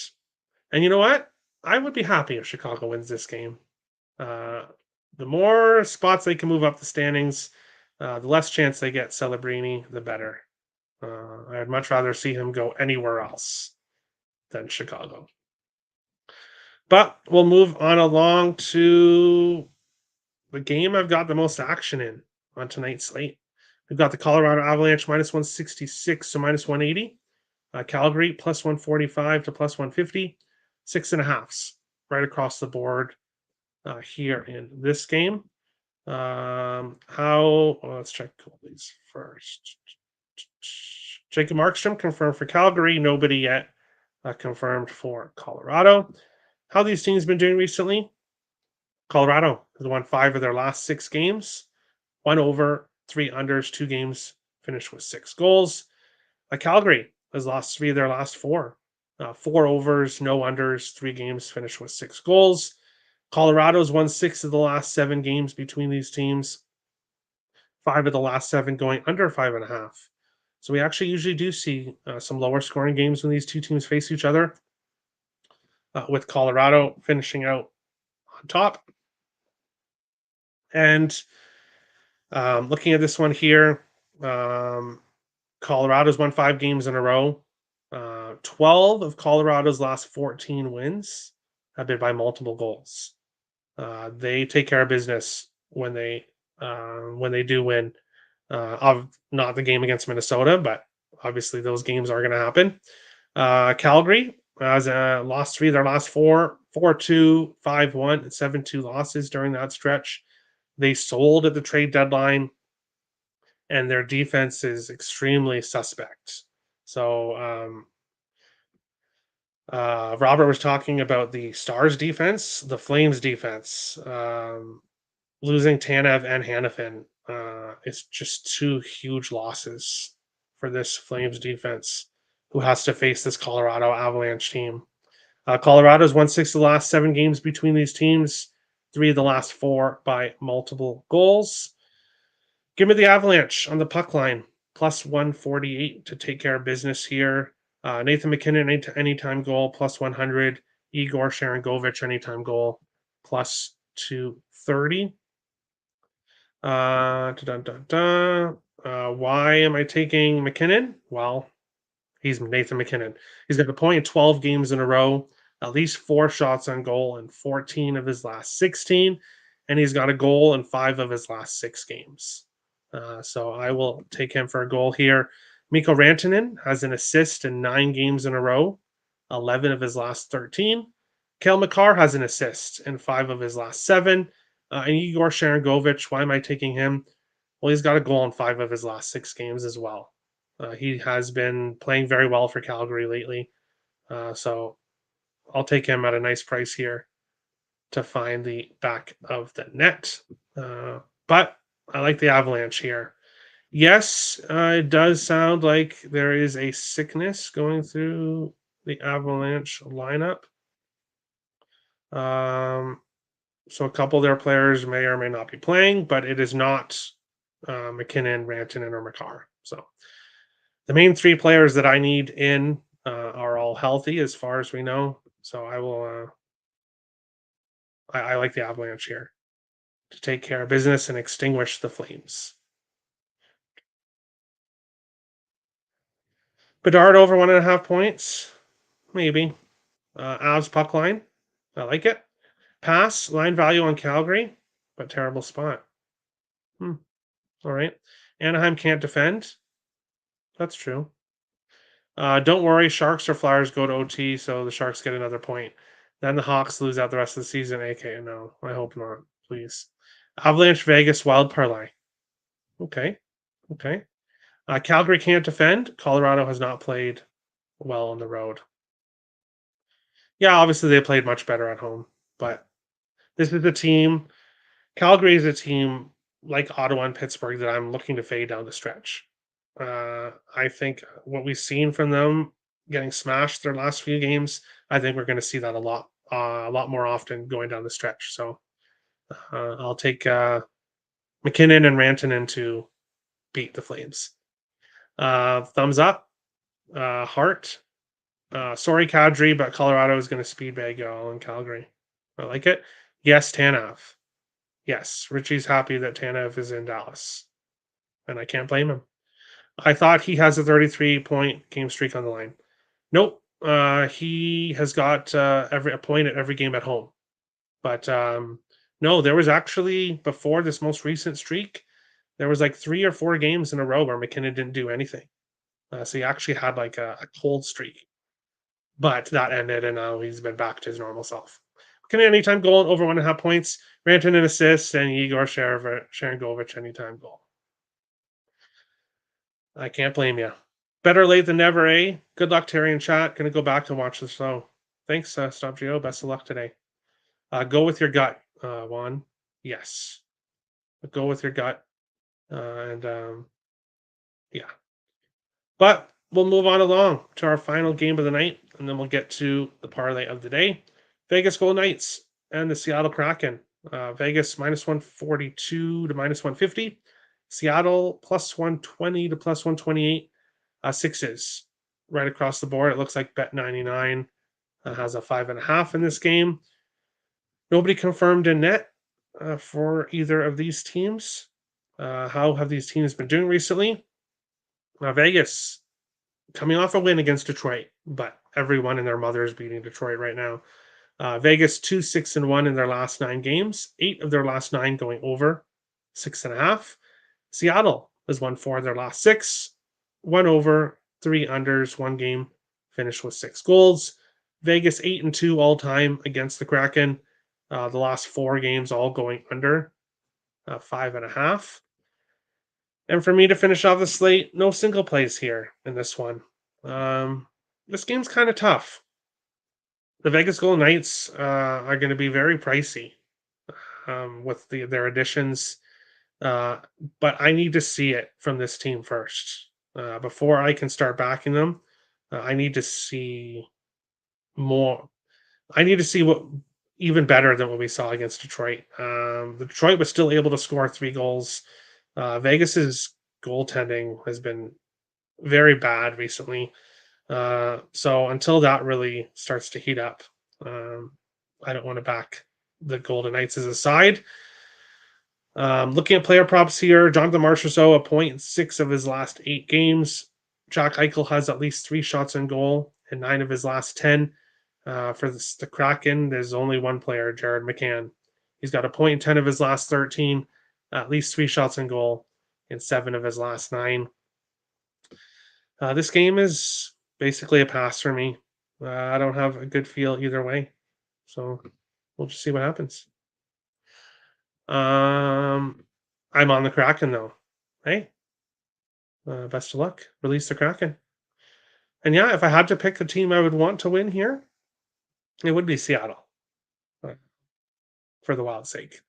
And you know what? I would be happy if Chicago wins this game. The more spots they can move up the standings, the less chance they get Celebrini, the better. I'd much rather see him go anywhere else than Chicago. But we'll move on along to the game I've got the most action in on tonight's slate. We've got the Colorado Avalanche minus 166 to minus 180. Calgary plus 145 to plus 150. 6.5s right across the board here in this game. Let's check goalies first. Jacob Markstrom confirmed for Calgary. Nobody yet confirmed for Colorado. How these teams been doing recently? Colorado has won 5 of their last 6 games. 1 over, 3 unders, 2 games finished with 6 goals. Calgary has lost 3 of their last 4. 4 overs, no unders, 3 games finished with 6 goals. Colorado's won 6 of the last 7 games between these teams. 5 of the last 7 going under 5.5. So we actually usually do see some lower scoring games when these two teams face each other, with Colorado finishing out on top. And looking at this one here, Colorado's won 5 games in a row. 12 of Colorado's last 14 wins have been by multiple goals. They take care of business when they do win. Of not the game against Minnesota, but obviously those games are going to happen. Calgary has lost 3 of their last 4, 4-2, 5-1, and 7-2 losses during that stretch. They sold at the trade deadline, and their defense is extremely suspect. So Robert was talking about the Stars defense, the Flames defense. Losing Tanev and Hanifin is just 2 huge losses for this Flames defense, who has to face this Colorado Avalanche team. Colorado's won 6 of the last 7 games between these teams, 3 of the last 4 by multiple goals. Give me the Avalanche on the puck line, plus 148 to take care of business here. Nathan McKinnon, anytime goal, plus 100. Igor Sharangovich, anytime goal, plus 230. Why am I taking McKinnon? Well, he's Nathan McKinnon. He's got a point in 12 games in a row, at least 4 shots on goal in 14 of his last 16, and he's got a goal in 5 of his last 6 games. So I will take him for a goal here. Mikko Rantanen has an assist in 9 games in a row, 11 of his last 13. Cale Makar has an assist in 5 of his last 7. And Igor Sharangovich, why am I taking him? Well, he's got a goal in 5 of his last 6 games as well. He has been playing very well for Calgary lately. So I'll take him at a nice price here. to find the back of the net. But I like the Avalanche here. Yes, it does sound like there is a sickness going through the Avalanche lineup. Um, so a couple of their players may or may not be playing, but it is not McKinnon, Rantanen, or McCarr. So the main three players that I need in are all healthy as far as we know. So I will. I like the Avalanche here to take care of business and extinguish the flames. Bedard over 1.5 points, maybe. Avs puck line, I like it. Pass line value on Calgary, but terrible spot. All right. Anaheim can't defend. That's true. Don't worry, Sharks or Flyers go to OT, so the Sharks get another point. Then the Hawks lose out the rest of the season. AK, no, I hope not. Please. Avalanche Vegas Wild Parlay. Okay. Okay. Calgary can't defend. Colorado has not played well on the road. Yeah, obviously they played much better at home, but this is a team. Calgary is a team like Ottawa and Pittsburgh that I'm looking to fade down the stretch. I think what we've seen from them getting smashed their last few games, I think we're going to see that a lot more often going down the stretch. So I'll take McKinnon and Rantanen to beat the Flames. Thumbs up, heart. Sorry, Kadri, but Colorado is going to speed bag y'all in Calgary. I like it. Yes, Tanev. Yes, Richie's happy that Tanev is in Dallas, and I can't blame him. I thought he has a 33-point game streak on the line. Nope. He has got a point at every game at home. But no, there was actually before this most recent streak, there was like 3 or 4 games in a row where McKinnon didn't do anything. So he actually had like a cold streak. But that ended, and now he's been back to his normal self. McKinnon anytime goal over 1.5 points, Rantanen assist, and Igor Sharangovich anytime goal. I can't blame you. Better late than never, eh? Good luck, Terry and chat. Gonna go back to watch the show. Thanks, Stop Geo. Best of luck today. Go with your gut, Juan. Yes. Go with your gut. And yeah. But we'll move on along to our final game of the night, and then we'll get to the parlay of the day. Vegas Golden Knights and the Seattle Kraken. Vegas minus 142 to minus 150. Seattle plus 120 to plus 128. Sixes right across the board. It looks like Bet99 has a 5.5 in this game. Nobody confirmed in net for either of these teams. How have these teams been doing recently? Vegas coming off a win against Detroit, but everyone and their mother is beating Detroit right now. Vegas 2-6-1 in their last 9 games, 8 of their last 9 going over 6.5. Seattle has won 4 of their last 6, 1 over, 3 unders, 1 game finished with 6 goals. Vegas 8-2 all time against the Kraken. The last 4 games all going under 5.5. And for me to finish off the slate, no single plays here in this one. This game's kind of tough. The Vegas Golden Knights are going to be very pricey with their additions. But I need to see it from this team first. Before I can start backing them, I need to see more. I need to see what even better than what we saw against Detroit. The Detroit was still able to score 3 goals. Vegas's goaltending has been very bad recently. So until that really starts to heat up, I don't want to back the Golden Knights as a side. Looking at player props here, Jonathan Marchessault, a 0.6 of his last 8 games. Jack Eichel has at least 3 shots on goal in 9 of his last 10. For the Kraken, there's only one player, Jared McCann. He's got a 0.10 of his last 13, at least 3 shots on goal in 7 of his last 9. This game is basically a pass for me. I don't have a good feel either way. So we'll just see what happens. I'm on the Kraken though. Hey, best of luck. Release the Kraken. And yeah, if I had to pick the team I would want to win here, it would be Seattle. for the wild's sake.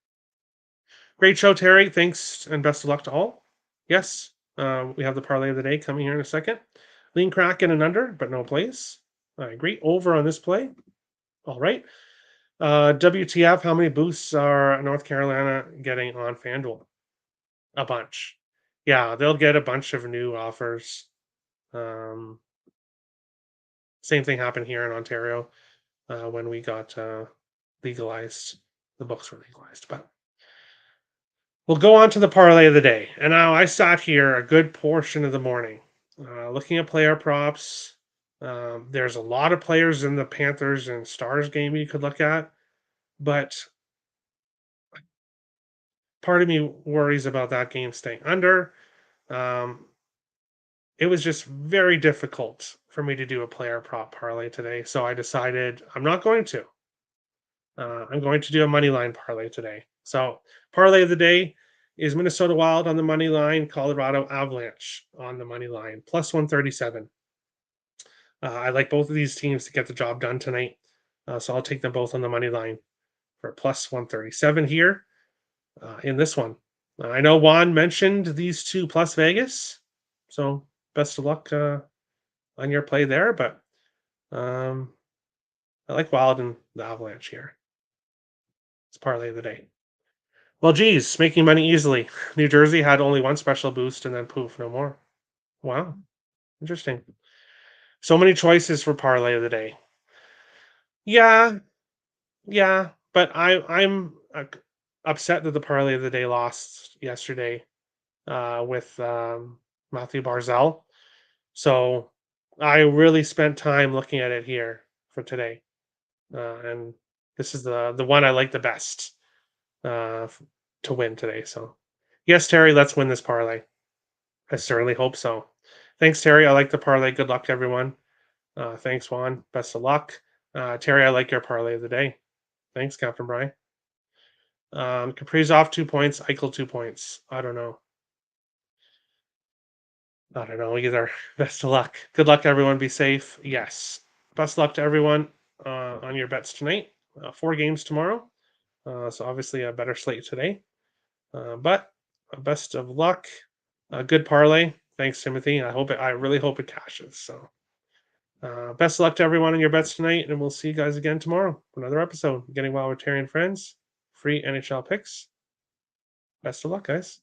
Great show, Terry. Thanks and best of luck to all. Yes, we have the parlay of the day coming here in a second. Lean crack in and under, but no plays. I agree. Over on this play. All right. WTF, how many boosts are North Carolina getting on FanDuel? A bunch. Yeah, they'll get a bunch of new offers. Same thing happened here in Ontario when we got legalized. The books were legalized, but we'll go on to the parlay of the day. And now I sat here a good portion of the morning looking at player props. There's a lot of players in the Panthers and Stars game you could look at, but part of me worries about that game staying under. It was just very difficult for me to do a player prop parlay today, so I decided I'm not going to. I'm going to do a money line parlay today. So parlay of the day is Minnesota Wild on the money line, Colorado Avalanche on the money line, plus 137. I like both of these teams to get the job done tonight, so I'll take them both on the money line for plus 137 here in this one. I know Juan mentioned these two plus Vegas, so best of luck on your play there. But I like Wild and the Avalanche here. It's parlay of the day. Well, geez, making money easily. New Jersey had only one special boost and then poof, no more. Wow, interesting. So many choices for parlay of the day. Yeah, yeah, but I'm upset that the parlay of the day lost yesterday with Matthew Barzell. So I really spent time looking at it here for today, and this is the one I like the best to win today. So yes, Terry, let's win this parlay. I certainly hope so. Thanks, Terry. I like the parlay. Good luck to everyone. Thanks, Juan. Best of luck. Terry, I like your parlay of the day. Thanks, Captain Brian. Kaprizov 2 points, Eichel 2 points. I don't know either. Best of luck. Good luck, everyone. Be safe. Yes. Best luck to everyone on your bets tonight. 4 games tomorrow. So obviously a better slate today. But best of luck. Good parlay. Thanks, Timothy. I really hope it cashes. So best of luck to everyone on your bets tonight, and we'll see you guys again tomorrow for another episode. Getting Wild with Terry and Friends. Free NHL picks. Best of luck, guys.